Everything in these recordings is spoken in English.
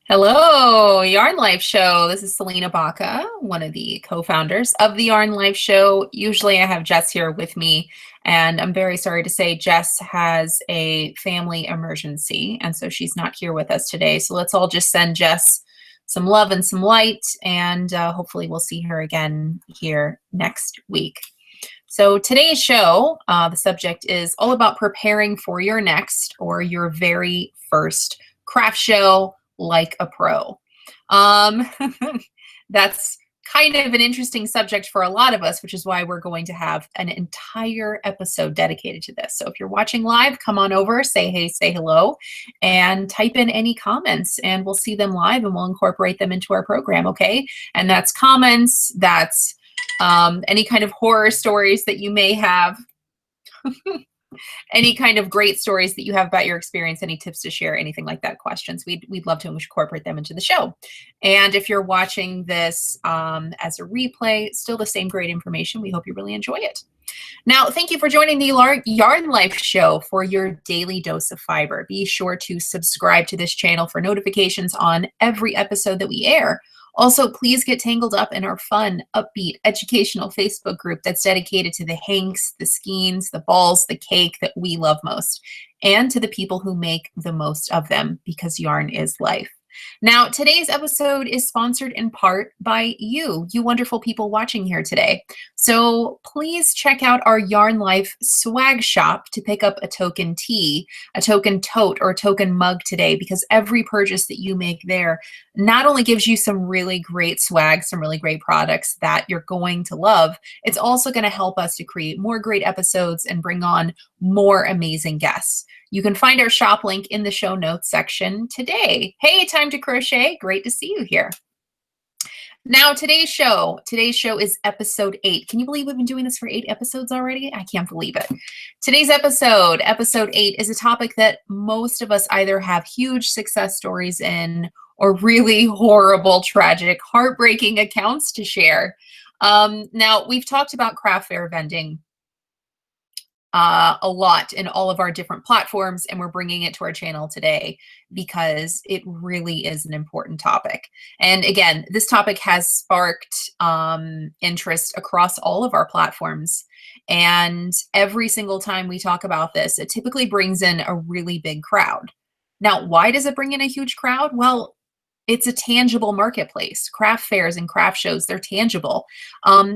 Hello, Yarn Life Show. This is Selena Baca, one of the co-founders of the Yarn Life Show. Usually I have Jess here with me, and I'm very sorry to say Jess has a family emergency, and so she's not here with us today. So let's all just send Jess some love and some light, and hopefully we'll see her again here next week. So today's show, the subject is all about preparing for your next or your very first craft show like a pro. Um, that's kind of an interesting subject for a lot of us, which is why we're going to have an entire episode dedicated to this. So if you're watching live, come on over, say hey, say hello, and type in any comments, and we'll see them live and we'll incorporate them into our program, okay? And that's comments, that's any kind of horror stories that you may have. Any kind of great stories that you have about your experience, any tips to share, anything like that, questions, we'd love to incorporate them into the show. And if you're watching this as a replay, still the same great information. We hope you really enjoy it. Now, thank you for joining the Yarn Life Show for your daily dose of fiber. Be sure to subscribe to this channel for notifications on every episode that we air. Also, please get tangled up in our fun, upbeat, educational Facebook group that's dedicated to the hanks, the skeins, the balls, the cake that we love most, and to the people who make the most of them, because yarn is life. Now, today's episode is sponsored in part by you wonderful people watching here today. So please check out our Yarn Life swag shop to pick up a token tee, a token tote, or a token mug today, because every purchase that you make there not only gives you some really great swag, some really great products that you're going to love, it's also going to help us to create more great episodes and bring on more amazing guests. You can find our shop link in the show notes section today. Hey, Time to Crochet. Great to see you here. Now, today's show is episode 8. Can you believe we've been doing this for 8 episodes already? I can't believe it. Today's episode 8, is a topic that most of us either have huge success stories in or really horrible, tragic, heartbreaking accounts to share. Now, we've talked about craft fair vending a lot in all of our different platforms, and we're bringing it to our channel today because it really is an important topic. And again, this topic has sparked interest across all of our platforms. And every single time we talk about this, it typically brings in a really big crowd. Now, why does it bring in a huge crowd? Well, it's a tangible marketplace. Craft fairs and craft shows, they're tangible.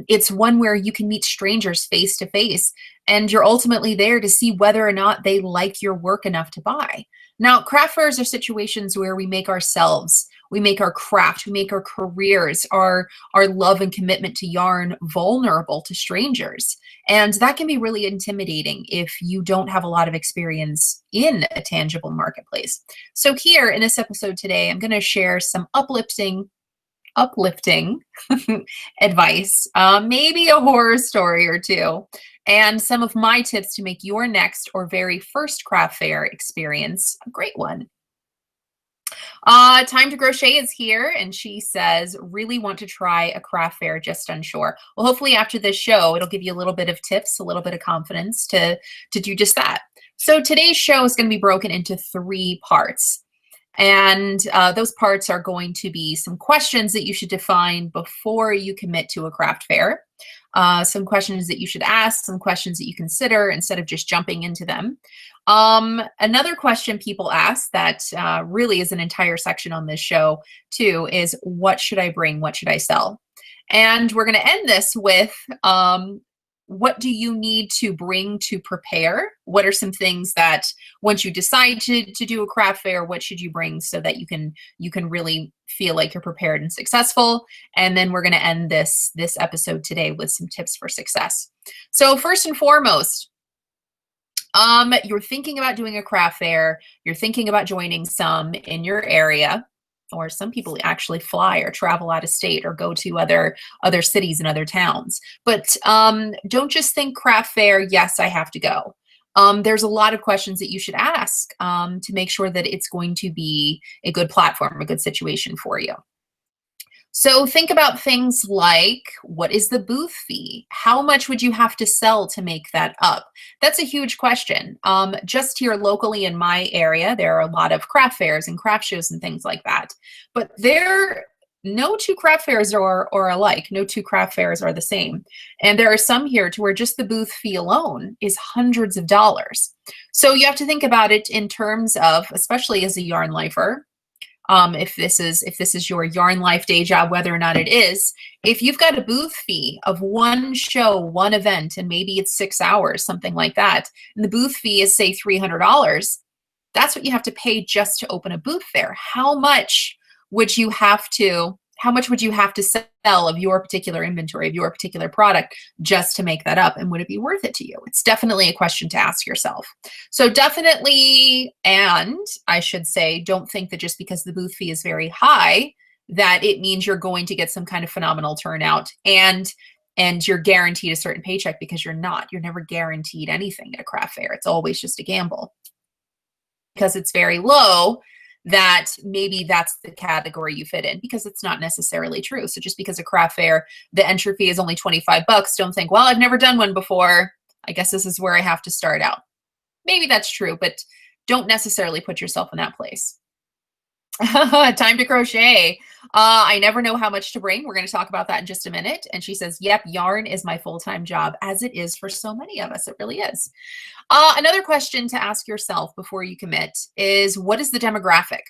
It's one where you can meet strangers face to face, and you're ultimately there to see whether or not they like your work enough to buy. Now, craft fairs are situations where we make ourselves, we make our craft, we make our careers, our love and commitment to yarn vulnerable to strangers. And that can be really intimidating if you don't have a lot of experience in a tangible marketplace. So here in this episode today, I'm going to share some uplifting advice, maybe a horror story or two, and some of my tips to make your next or very first craft fair experience a great one. Time to Crochet is here, and she says, really want to try a craft fair, just unsure. Well, hopefully after this show, it'll give you a little bit of tips, a little bit of confidence to do just that. So today's show is going to be broken into 3 parts. And those parts are going to be some questions that you should define before you commit to a craft fair, some questions that you should ask, some questions that you consider instead of just jumping into them. Another question people ask that really is an entire section on this show too is, what should I bring? What should I sell? And we're going to end this with, what do you need to bring to prepare? What are some things that once you decide to do a craft fair, what should you bring so that you can really feel like you're prepared and successful? And then we're going to end this episode today with some tips for success. So first and foremost, you're thinking about doing a craft fair, you're thinking about joining some in your area, or some people actually fly or travel out of state or go to other cities and other towns. But don't just think craft fair, yes, I have to go. There's a lot of questions that you should ask to make sure that it's going to be a good platform, a good situation for you. So think about things like, what is the booth fee? How much would you have to sell to make that up? That's a huge question. Just here locally in my area, there are a lot of craft fairs and craft shows and things like that. But no two craft fairs are alike. No two craft fairs are the same. And there are some here to where just the booth fee alone is hundreds of dollars. So you have to think about it in terms of, especially as a yarn lifer, if this is your yarn life day job, whether or not it is, if you've got a booth fee of one show, one event, and maybe it's 6 hours, something like that, and the booth fee is say $300, that's what you have to pay just to open a booth there. How much would you have to sell of your particular inventory, of your particular product, just to make that up? And would it be worth it to you? It's definitely a question to ask yourself. So definitely, and I should say, don't think that just because the booth fee is very high, that it means you're going to get some kind of phenomenal turnout and you're guaranteed a certain paycheck, because you're not. You're never guaranteed anything at a craft fair. It's always just a gamble. Because it's very low, that maybe that's the category you fit in, because it's not necessarily true. So just because a craft fair, the entry fee is only 25 bucks, don't think, well, I've never done one before, I guess this is where I have to start out. Maybe that's true, but don't necessarily put yourself in that place. Time to crochet. I never know how much to bring. We're going to talk about that in just a minute. And she says, yep, yarn is my full-time job, as it is for so many of us. It really is. Another question to ask yourself before you commit is, what is the demographic?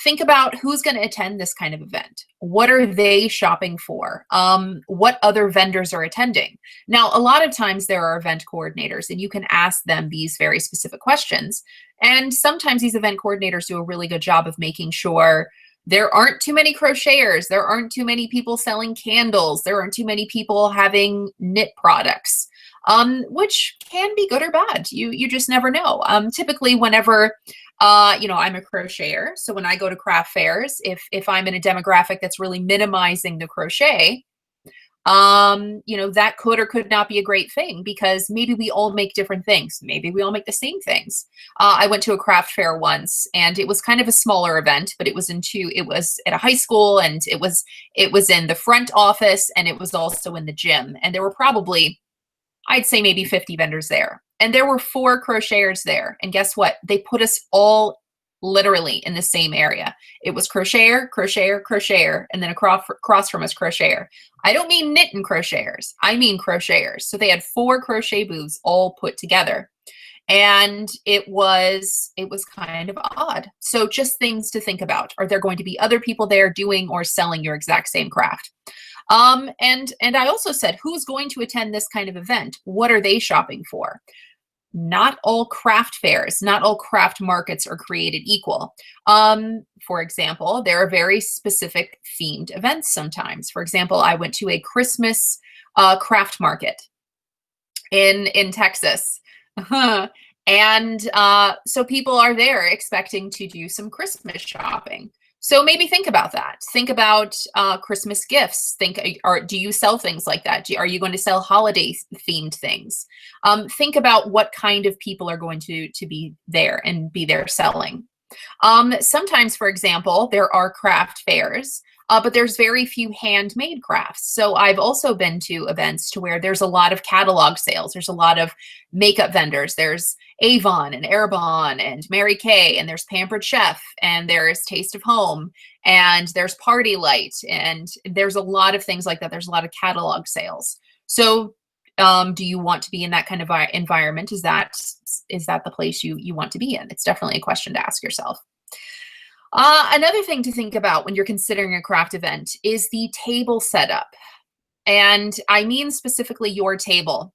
Think about who's going to attend this kind of event. What are they shopping for? What other vendors are attending? Now, a lot of times there are event coordinators, and you can ask them these very specific questions. And sometimes these event coordinators do a really good job of making sure there aren't too many crocheters, there aren't too many people selling candles, there aren't too many people having knit products, which can be good or bad. You just never know. Typically, whenever I'm a crocheter, so when I go to craft fairs, if I'm in a demographic that's really minimizing the crochet, that could or could not be a great thing, because maybe we all make different things. Maybe we all make the same things. I went to a craft fair once, and it was kind of a smaller event, but it was at a high school, and it was in the front office, and it was also in the gym. And there were probably, I'd say maybe 50 vendors there. And there were 4 crocheters there. And guess what? They put us all literally in the same area. It was crocheter, crocheter, crocheter, and then across from us, crocheter. I don't mean knit and crocheters. I mean crocheters. So they had 4 crochet booths all put together. And it was kind of odd. So just things to think about. Are there going to be other people there doing or selling your exact same craft? And I also said, who's going to attend this kind of event? What are they shopping for? Not all craft fairs, not all craft markets are created equal. For example, there are very specific themed events sometimes. For example, I went to a Christmas craft market in Texas. And so people are there expecting to do some Christmas shopping. So maybe think about that. Think about Christmas gifts. Do you sell things like that? Are you going to sell holiday themed things? Think about what kind of people are going to be there and be there selling. Sometimes, for example, there are craft fairs, but there's very few handmade crafts. So I've also been to events to where there's a lot of catalog sales. There's a lot of makeup vendors. There's Avon and Arbonne and Mary Kay, and there's Pampered Chef, and there's Taste of Home, and there's Party Light, and there's a lot of things like that. There's a lot of catalog sales. So do you want to be in that kind of environment? Is that the place you want to be in? It's definitely a question to ask yourself. Another thing to think about when you're considering a craft event is the table setup. And I mean specifically your table.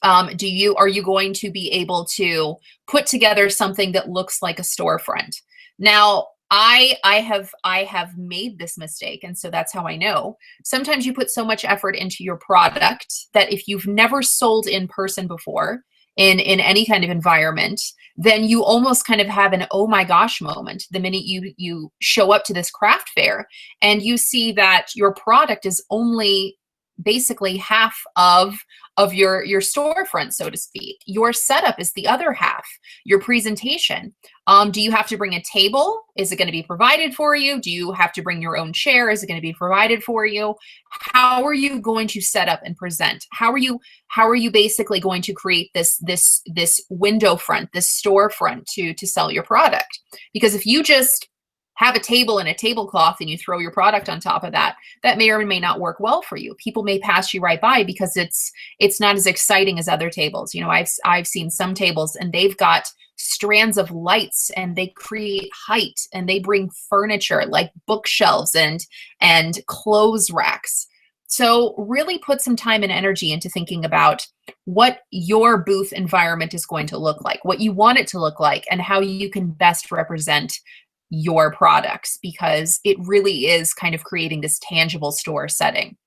Are you going to be able to put together something that looks like a storefront? Now, I have made this mistake, and so that's how I know. Sometimes you put so much effort into your product that if you've never sold in person before, in any kind of environment, then you almost kind of have an oh my gosh moment the minute you show up to this craft fair and you see that your product is only basically half of your storefront, so to speak. Your setup is the other half, your presentation. Do you have to bring a table? Is it going to be provided for you? Do you have to bring your own chair? Is it going to be provided for you? How are you going to set up and present? How are you basically going to create this window front, this storefront to sell your product? Because if you just have a table and a tablecloth and you throw your product on top of that, that may or may not work well for you. People may pass you right by because it's not as exciting as other tables. You know, I've seen some tables and they've got strands of lights and they create height and they bring furniture like bookshelves and clothes racks. So really put some time and energy into thinking about what your booth environment is going to look like, what you want it to look like, and how you can best represent your products, because it really is kind of creating this tangible store setting.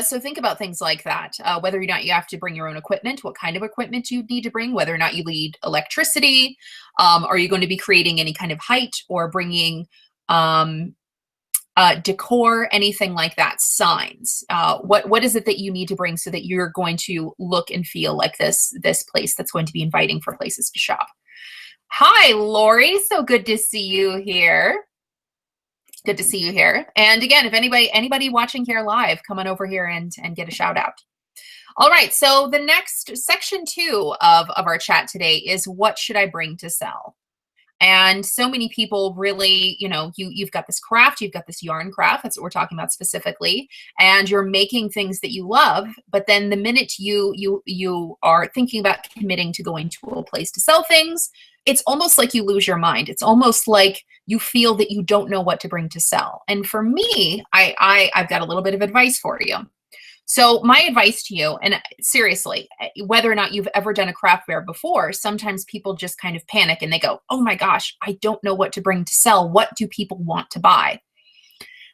So think about things like that, whether or not you have to bring your own equipment, what kind of equipment you need to bring, whether or not you need electricity. Are you going to be creating any kind of height or bringing decor, anything like that, signs? What is it that you need to bring so that you're going to look and feel like this place that's going to be inviting for places to shop? Hi, Lori. So good to see you here. Good to see you here. And again, if anybody watching here live, come on over here and get a shout out. All right. So the next section 2 of our chat today is, what should I bring to sell? And so many people really, you know, you've got this craft, you've got this yarn craft, that's what we're talking about specifically, and you're making things that you love, but then the minute you are thinking about committing to going to a place to sell things, it's almost like you lose your mind. It's almost like you feel that you don't know what to bring to sell. And for me, I've got a little bit of advice for you. So my advice to you, and seriously, whether or not you've ever done a craft fair before, sometimes people just kind of panic and they go, oh my gosh, I don't know what to bring to sell. What do people want to buy?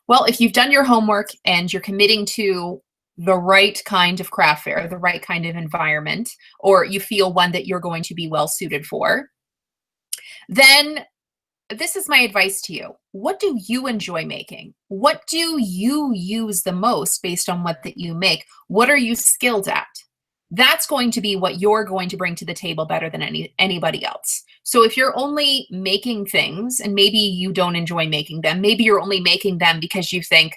Well, if you've done your homework and you're committing to the right kind of craft fair, the right kind of environment, or you feel one that you're going to be well suited for, then this is my advice to you. What do you enjoy making? What do you use the most based on what that you make? What are you skilled at? That's going to be what you're going to bring to the table better than anybody else. So if you're only making things and maybe you don't enjoy making them, maybe you're only making them because you think,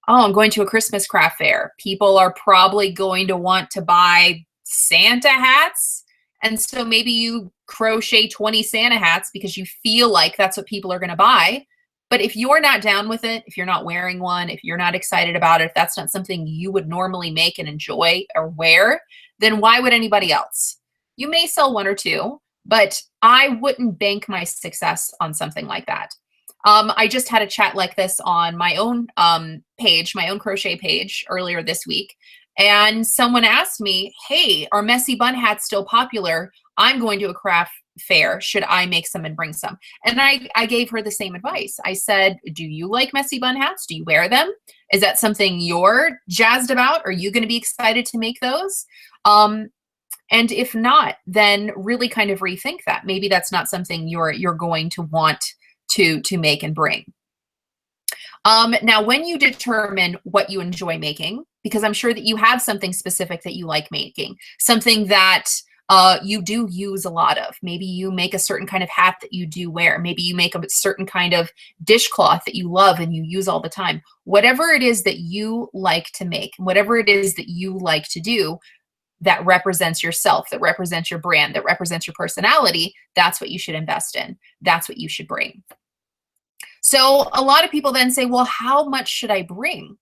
oh, I'm going to a Christmas craft fair. People are probably going to want to buy Santa hats. And so maybe you crochet 20 Santa hats because you feel like that's what people are going to buy. But if you're not down with it, if you're not wearing one, if you're not excited about it, if that's not something you would normally make and enjoy or wear, then why would anybody else? You may sell one or two, but I wouldn't bank my success on something like that. I just had a chat like this on my own page, my own crochet page earlier this week. And someone asked me, hey, are messy bun hats still popular? I'm going to a craft fair. Should I make some and bring some? And I gave her the same advice. I said, do you like messy bun hats? Do you wear them? Is that something you're jazzed about? Are you going to be excited to make those? And if not, then really kind of rethink that. Maybe that's not something you're going to want to make and bring. Now, when you determine what you enjoy making, because I'm sure that you have something specific that you like making, something that you do use a lot of. Maybe you make a certain kind of hat that you do wear. Maybe you make a certain kind of dishcloth that you love and you use all the time. Whatever it is that you like to make, whatever it is that you like to do that represents yourself, that represents your brand, that represents your personality, that's what you should invest in. That's what you should bring. So a lot of people then say, well, how much should I bring?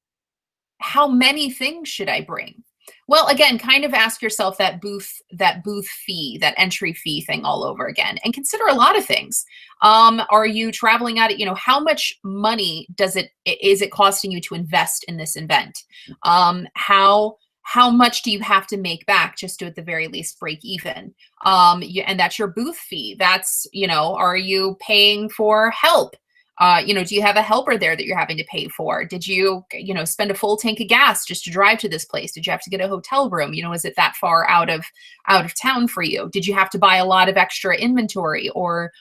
How many things should I bring? Well, again, kind of ask yourself that booth fee, that entry fee thing all over again, and consider a lot of things. Are you traveling out? How much money is it costing you to invest in this event? How much do you have to make back just to at the very least break even? And that's your booth fee. That's, are you paying for help? Do you have a helper there that you're having to pay for? Did you, spend a full tank of gas just to drive to this place? Did you have to get a hotel room? Is it that far out of town for you? Did you have to buy a lot of extra inventory or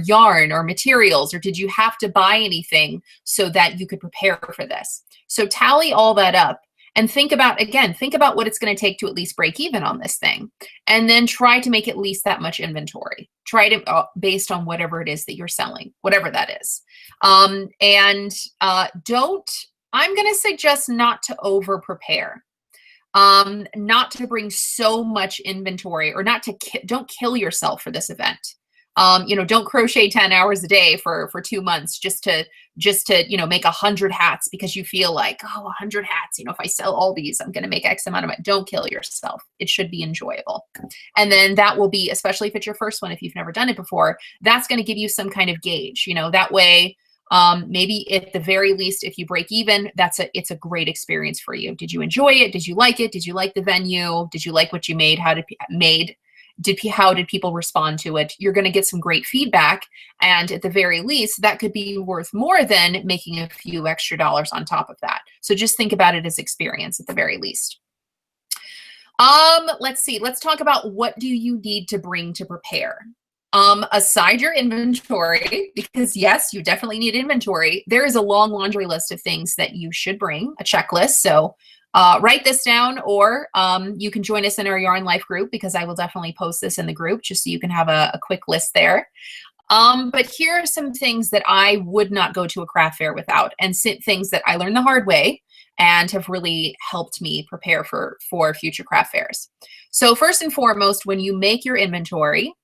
yarn or materials, or did you have to buy anything so that you could prepare for this? So tally all that up And think about, again, think about what it's going to take to at least break even on this thing. And then try to make at least that much inventory. Try to, based on whatever it is that you're selling, whatever that is. I'm going to suggest not to over prepare. Not to bring so much inventory, or not to, don't kill yourself for this event. Don't crochet 10 hours a day for 2 months just to, make 100 hats because you feel like, 100 hats, if I sell all these, I'm going to make X amount of money. Don't kill yourself. It should be enjoyable. And then that will be, especially if it's your first one, if you've never done it before, that's going to give you some kind of gauge, that way. Maybe at the very least, if you break even, it's a great experience for you. Did you enjoy it? Did you like it? Did you like the venue? Did you like what you made? How did people respond to it? You're going to get some great feedback. And at the very least, that could be worth more than making a few extra dollars on top of that. So just think about it as experience at the very least. Let's see. Let's talk about, what do you need to bring to prepare? Aside your inventory, because yes, you definitely need inventory, there is a long laundry list of things that you should bring, a checklist. So write this down, or you can join us in our Yarn Life group, because I will definitely post this in the group just so you can have a quick list there. But here are some things that I would not go to a craft fair without, and things that I learned the hard way and have really helped me prepare for future craft fairs. So first and foremost, when you make your inventory,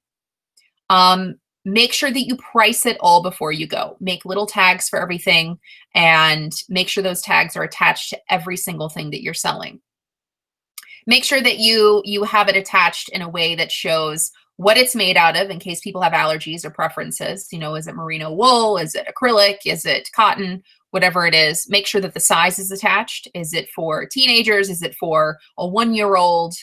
make sure that you price it all before you go. Make little tags for everything, and make sure those tags are attached to every single thing that you're selling. Make sure that you have it attached in a way that shows what it's made out of, in case people have allergies or preferences. Is it merino wool? Is it acrylic? Is it cotton? Whatever it is, make sure that the size is attached. Is it for teenagers? Is it for a 1-year-old?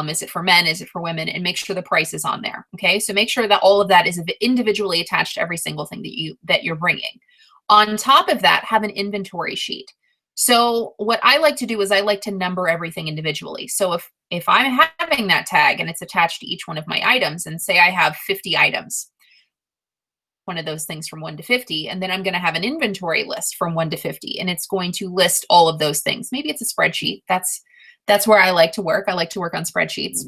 Is it for men? Is it for women? And make sure the price is on there. Okay. So make sure that all of that is individually attached to every single thing that you're bringing. On top of that, have an inventory sheet. So what I like to do is I like to number everything individually. So if I'm having that tag and it's attached to each one of my items, and say I have 50 items, one of those things from 1 to 50, and then I'm going to have an inventory list from 1 to 50, and it's going to list all of those things. Maybe it's a spreadsheet. That's where I like to work. I like to work on spreadsheets.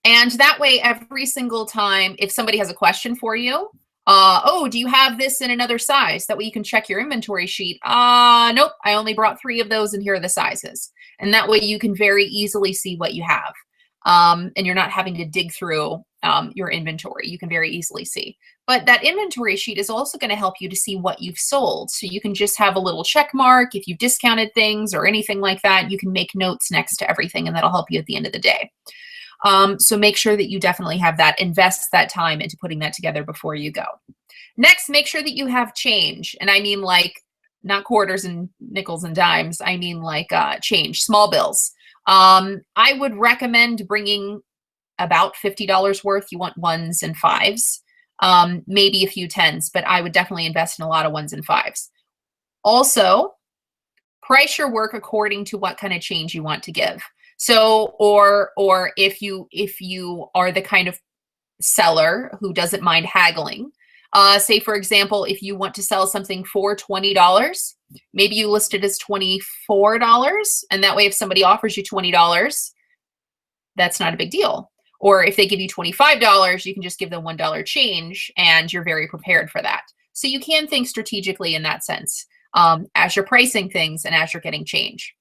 And that way, every single time, if somebody has a question for you, do you have this in another size? That way you can check your inventory sheet. Nope, I only brought 3 of those, and here are the sizes. And that way you can very easily see what you have. And you're not having to dig through your inventory. You can very easily see. But that inventory sheet is also going to help you to see what you've sold. So you can just have a little check mark. If you've discounted things or anything like that, you can make notes next to everything, and that'll help you at the end of the day. So make sure that you definitely have that. Invest that time into putting that together before you go. Next, make sure that you have change. And I mean, like, not quarters and nickels and dimes. I mean, like, change, small bills. I would recommend bringing about $50 worth. You want 1s and 5s. Maybe a few 10s, but I would definitely invest in a lot of 1s and 5s. Also, price your work according to what kind of change you want to give. So, or if you are the kind of seller who doesn't mind haggling, say for example, if you want to sell something for $20, maybe you list it as $24, and that way if somebody offers you $20, that's not a big deal. Or if they give you $25, you can just give them $1 change, and you're very prepared for that. So you can think strategically in that sense, as you're pricing things and as you're getting change.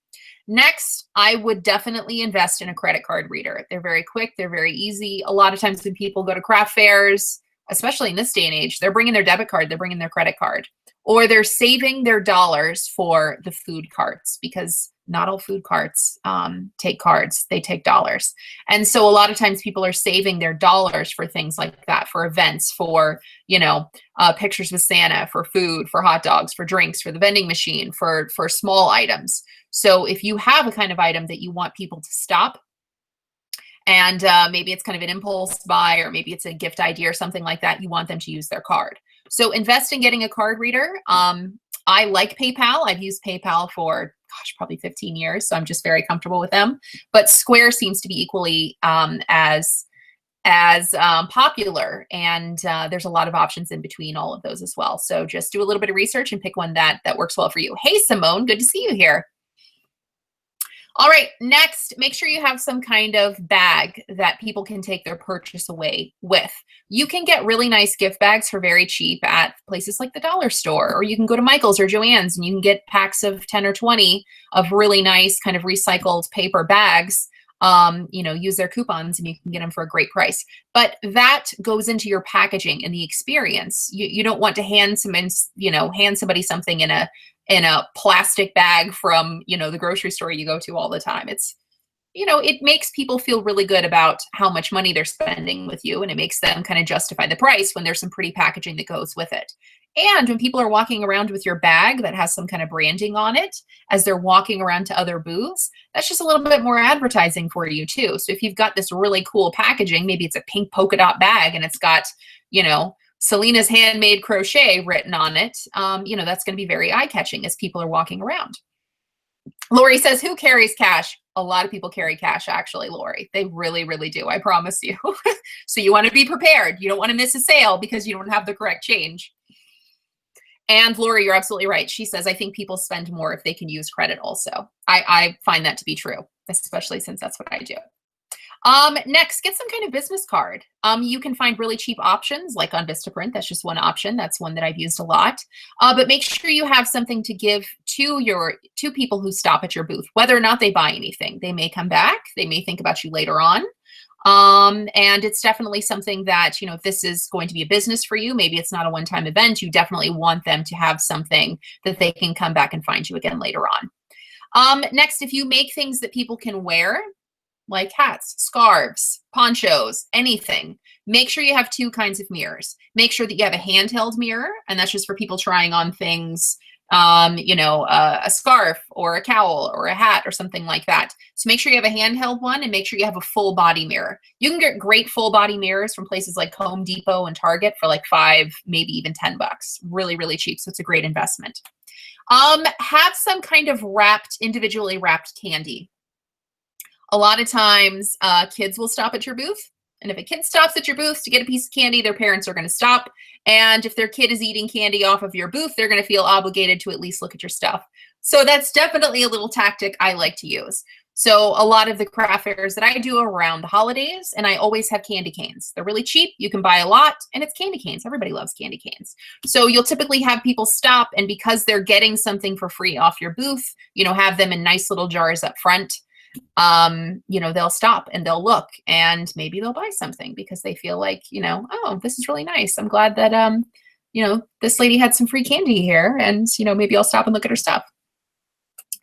Next, I would definitely invest in a credit card reader. They're very quick. They're very easy. A lot of times when people go to craft fairs, especially in this day and age, they're bringing their debit card, they're bringing their credit card, or they're saving their dollars for the food carts, because not all food carts take cards, they take dollars. And so a lot of times people are saving their dollars for things like that, for events, for, pictures with Santa, for food, for hot dogs, for drinks, for the vending machine, for small items. So if you have a kind of item that you want people to stop, and maybe it's kind of an impulse buy, or maybe it's a gift idea or something like that, you want them to use their card. So invest in getting a card reader. I like PayPal. I've used PayPal for, probably 15 years. So I'm just very comfortable with them. But Square seems to be equally as popular. And there's a lot of options in between all of those as well. So just do a little bit of research and pick one that works well for you. Hey, Simone, good to see you here. All right, next, make sure you have some kind of bag that people can take their purchase away with. You can get really nice gift bags for very cheap at places like the dollar store, or you can go to Michael's or Joann's and you can get packs of 10 or 20 of really nice kind of recycled paper bags. Use their coupons and you can get them for a great price. But that goes into your packaging and the experience. You don't want to hand somebody something in a plastic bag from, the grocery store you go to all the time. It makes people feel really good about how much money they're spending with you, and it makes them kind of justify the price when there's some pretty packaging that goes with it. And when people are walking around with your bag that has some kind of branding on it as they're walking around to other booths, that's just a little bit more advertising for you too. So if you've got this really cool packaging, maybe it's a pink polka dot bag and it's got, Selena's handmade crochet written on it, that's going to be very eye-catching as people are walking around. Lori says, who carries cash? A lot of people carry cash, actually, Lori. They really, really do. I promise you. So you want to be prepared. You don't want to miss a sale because you don't have the correct change. And Lori, you're absolutely right. She says, I think people spend more if they can use credit also. I find that to be true, especially since that's what I do. Next, get some kind of business card. You can find really cheap options like on Vistaprint. That's just one option. That's one that I've used a lot. But make sure you have something to give to people who stop at your booth, whether or not they buy anything. They may come back. They may think about you later on. And it's definitely something that, if this is going to be a business for you, maybe it's not a one-time event, you definitely want them to have something that they can come back and find you again later on. Next, if you make things that people can wear, like hats, scarves, ponchos, anything, make sure you have two kinds of mirrors. Make sure that you have a handheld mirror, and that's just for people trying on things, a scarf or a cowl or a hat or something like that. So make sure you have a handheld one and make sure you have a full body mirror. You can get great full body mirrors from places like Home Depot and Target for like $5, maybe even $10. Really, really cheap. So it's a great investment. Have some kind of individually wrapped candy. A lot of times kids will stop at your booth. And if a kid stops at your booth to get a piece of candy, their parents are going to stop. And if their kid is eating candy off of your booth, they're going to feel obligated to at least look at your stuff. So that's definitely a little tactic I like to use. So a lot of the craft fairs that I do around the holidays, and I always have candy canes. They're really cheap. You can buy a lot, and it's candy canes. Everybody loves candy canes. So you'll typically have people stop, and because they're getting something for free off your booth, have them in nice little jars up front. They'll stop and they'll look and maybe they'll buy something because they feel like, oh, this is really nice. I'm glad that, this lady had some free candy here and, maybe I'll stop and look at her stuff.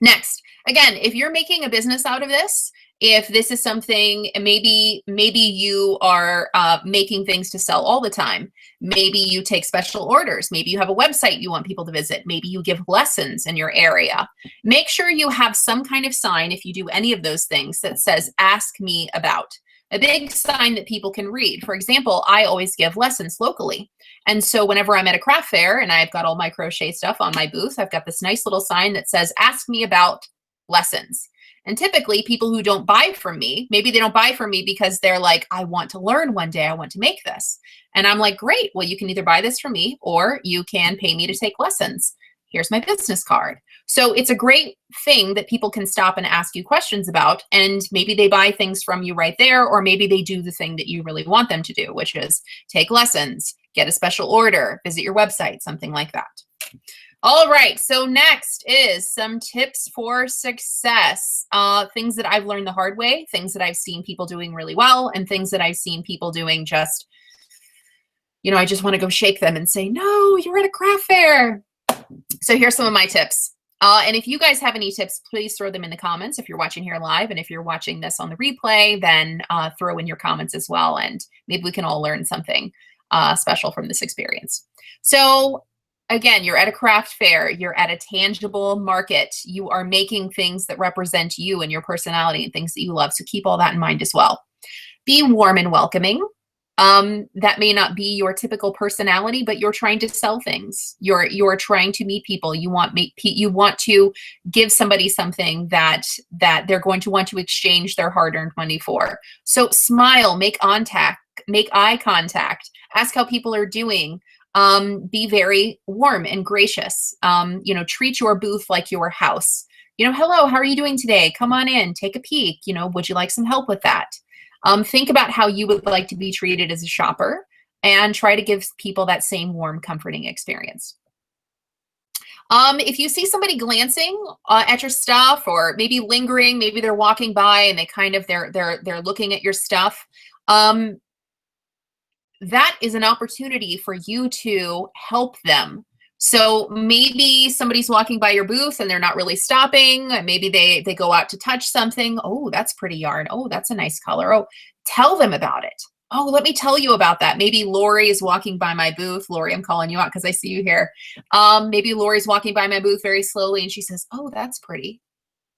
Next, again, if you're making a business out of this, if this is something, maybe you are making things to sell all the time. Maybe you take special orders. Maybe you have a website you want people to visit. Maybe you give lessons in your area. Make sure you have some kind of sign, if you do any of those things, that says, ask me about. A big sign that people can read. For example, I always give lessons locally. And so whenever I'm at a craft fair and I've got all my crochet stuff on my booth, I've got this nice little sign that says, ask me about lessons. And typically people who don't buy from me, maybe they don't buy from me because they're like, I want to learn one day, I want to make this. And I'm like, great, well, you can either buy this from me or you can pay me to take lessons. Here's my business card. So it's a great thing that people can stop and ask you questions about, and maybe they buy things from you right there, or maybe they do the thing that you really want them to do, which is take lessons, get a special order, visit your website, something like that. All right, so next is some tips for success. Things that I've learned the hard way, things that I've seen people doing really well, and things that I've seen people doing just, I just want to go shake them and say, no, you're at a craft fair. So here's some of my tips. And if you guys have any tips, please throw them in the comments if you're watching here live. And if you're watching this on the replay, then throw in your comments as well. And maybe we can all learn something special from this experience. So again, you're at a craft fair, you're at a tangible market, you are making things that represent you and your personality and things that you love. So keep all that in mind as well. Be warm and welcoming. That may not be your typical personality, but you're trying to sell things. You're trying to meet people. You want to give somebody something that they're going to want to exchange their hard-earned money for. So smile, make eye contact, ask how people are doing. Be very warm and gracious. Treat your booth like your house. hello, how are you doing today? Come on in, take a peek. Would you like some help with that? Think about how you would like to be treated as a shopper and try to give people that same warm, comforting experience. If you see somebody glancing at your stuff, or maybe lingering, maybe they're walking by and they're looking at your stuff, that is an opportunity for you to help them. So maybe somebody's walking by your booth and they're not really stopping. Maybe they go out to touch something. Oh, that's pretty yarn. Oh, that's a nice color. Oh, tell them about it. Oh, let me tell you about that. Maybe Lori is walking by my booth. Lori, I'm calling you out because I see you here. Maybe Lori's walking by my booth very slowly and she says, oh, that's pretty.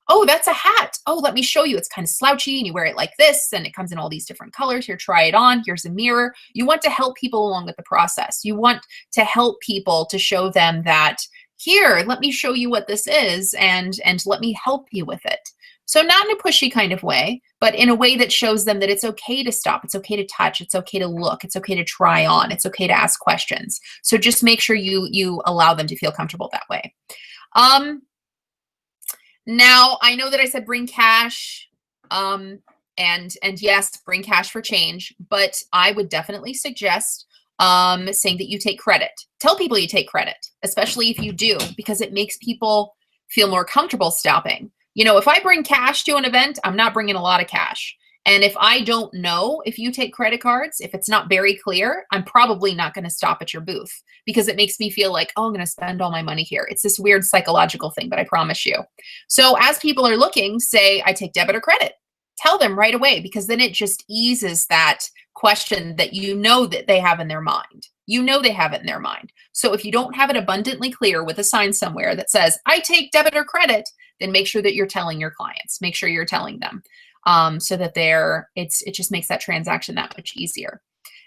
Oh, that's a hat. Oh, let me show you. It's kind of slouchy and you wear it like this and it comes in all these different colors. Here, try it on. Here's a mirror. You want to help people along with the process. You want to help people to show them that, here, let me show you what this is and let me help you with it. So not in a pushy kind of way, but in a way that shows them that it's okay to stop. It's okay to touch. It's okay to look. It's okay to try on. It's okay to ask questions. So just make sure you allow them to feel comfortable that way. Now, I know that I said bring cash, and yes, bring cash for change, but I would definitely suggest saying that you take credit. Tell people you take credit, especially if you do, because it makes people feel more comfortable stopping. If I bring cash to an event, I'm not bringing a lot of cash. And if I don't know if you take credit cards, if it's not very clear, I'm probably not going to stop at your booth because it makes me feel like, oh, I'm going to spend all my money here. It's this weird psychological thing, but I promise you. So as people are looking, say, I take debit or credit. Tell them right away, because then it just eases that question that that they have in their mind. They have it in their mind. So if you don't have it abundantly clear with a sign somewhere that says, I take debit or credit, then make sure that you're telling your clients. Make sure you're telling them. So that it just makes that transaction that much easier.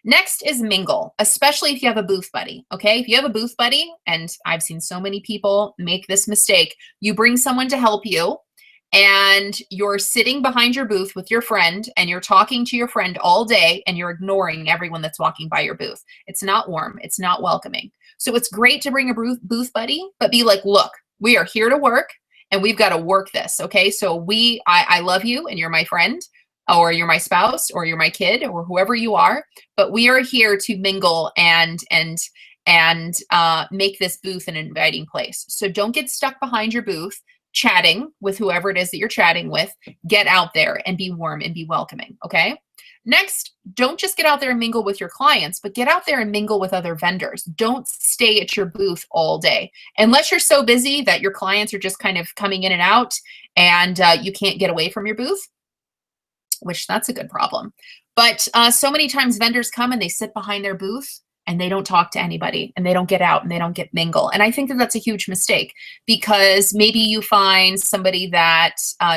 Next is mingle, especially if you have a booth buddy. Okay, if you have a booth buddy, and I've seen so many people make this mistake, you bring someone to help you and you're sitting behind your booth with your friend and you're talking to your friend all day and you're ignoring everyone that's walking by your booth. It's not warm. It's not welcoming. So it's great to bring a booth buddy, but be like, look, we are here to work. And we've got to work this, okay? So I love you and you're my friend, or you're my spouse, or you're my kid, or whoever you are, but we are here to mingle and make this booth an inviting place. So don't get stuck behind your booth chatting with whoever it is that you're chatting with. Get out there and be warm and be welcoming, okay? Next, don't just get out there and mingle with your clients, but get out there and mingle with other vendors. Don't stay at your booth all day. Unless you're so busy that your clients are just kind of coming in and out and you can't get away from your booth, which that's a good problem. But so many times vendors come and they sit behind their booth and they don't talk to anybody and they don't get out and they don't get mingle. And I think that that's a huge mistake, because maybe you find somebody that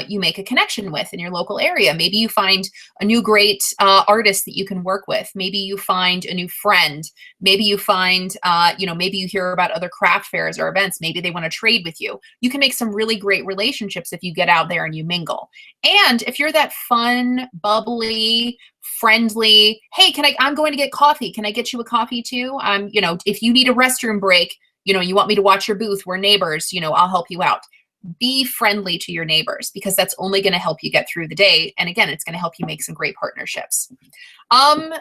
you make a connection with in your local area. Maybe you find a new great artist that you can work with. Maybe you find a new friend. Maybe you find, maybe you hear about other craft fairs or events. Maybe they want to trade with you. You can make some really great relationships if you get out there and you mingle. And if you're that fun, bubbly, friendly, hey, I'm going to get coffee. Can I get you a coffee too? If you need a restroom break, you want me to watch your booth, we're neighbors, I'll help you out. Be friendly to your neighbors, because that's only going to help you get through the day. And again, it's going to help you make some great partnerships. I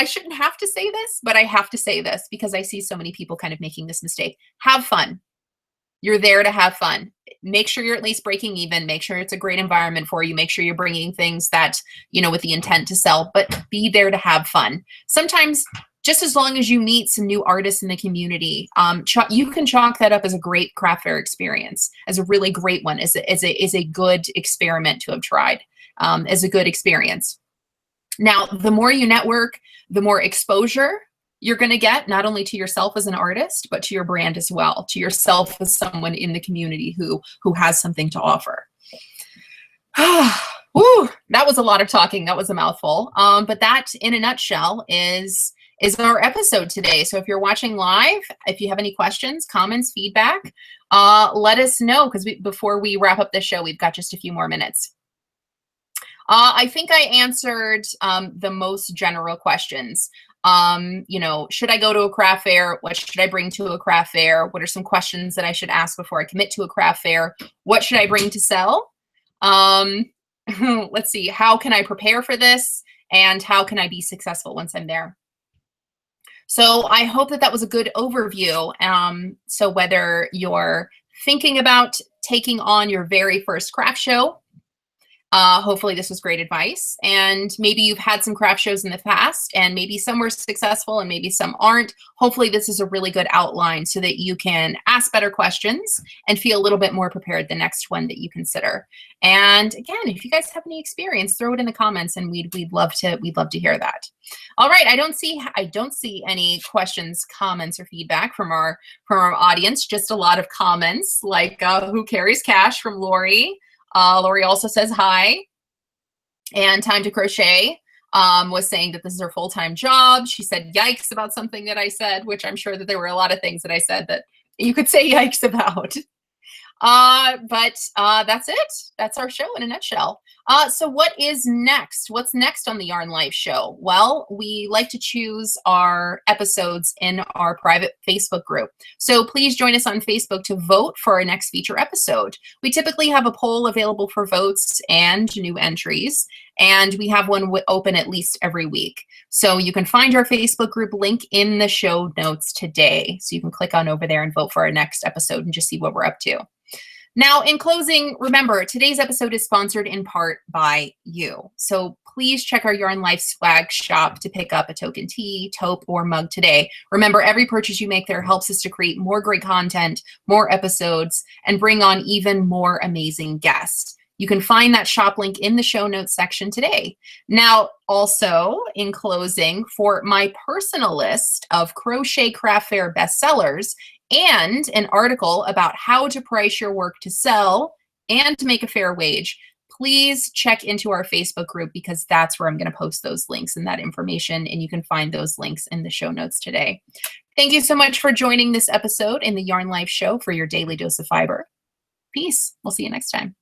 shouldn't have to say this, but I have to say this because I see so many people kind of making this mistake. Have fun. You're there to have fun. Make sure you're at least breaking even. Make sure it's a great environment for you. Make sure you're bringing things that, with the intent to sell, but be there to have fun. Sometimes, just as long as you meet some new artists in the community, you can chalk that up as a great craft fair experience, as a really great one, as a good experiment to have tried, as a good experience. Now, the more you network, the more exposure you're going to get, not only to yourself as an artist, but to your brand as well, to yourself as someone in the community who has something to offer. Whew, that was a lot of talking. That was a mouthful. But that, in a nutshell, is our episode today. So if you're watching live, if you have any questions, comments, feedback, let us know, because before we wrap up the show, we've got just a few more minutes. I think I answered the most general questions. You know, should I go to a craft fair? What should I bring to a craft fair? What are some questions that I should ask before I commit to a craft fair? What should I bring to sell? Let's see, how can I prepare for this? And how can I be successful once I'm there? So I hope that that was a good overview. So whether you're thinking about taking on your very first craft show, hopefully this was great advice. And maybe you've had some craft shows in the past and maybe some were successful and maybe some aren't. Hopefully this is a really good outline so that you can ask better questions and feel a little bit more prepared the next one that you consider. And again, if you guys have any experience, throw it in the comments and we'd love to hear that. All right, I don't see any questions, comments, or feedback from our audience, just a lot of comments like who carries cash from Lori. Lori also says hi. And Time to Crochet was saying that this is her full-time job. She said yikes about something that I said, which I'm sure that there were a lot of things that I said that you could say yikes about. But that's it. That's our show in a nutshell. So what is next? What's next on the Yarn Life show? Well, we like to choose our episodes in our private Facebook group. So please join us on Facebook to vote for our next feature episode. We typically have a poll available for votes and new entries, and we have one open at least every week. So you can find our Facebook group link in the show notes today. So you can click on over there and vote for our next episode and just see what we're up to. Now, in closing, remember, today's episode is sponsored in part by you. So please check our Yarn Life swag shop to pick up a token tee, taupe, or mug today. Remember, every purchase you make there helps us to create more great content, more episodes, and bring on even more amazing guests. You can find that shop link in the show notes section today. Now, also, in closing, for my personal list of Crochet Craft Fair bestsellers and an article about how to price your work to sell and to make a fair wage, please check into our Facebook group because that's where I'm going to post those links and that information, and you can find those links in the show notes today. Thank you so much for joining this episode in the Yarn Life show for your daily dose of fiber. Peace. We'll see you next time.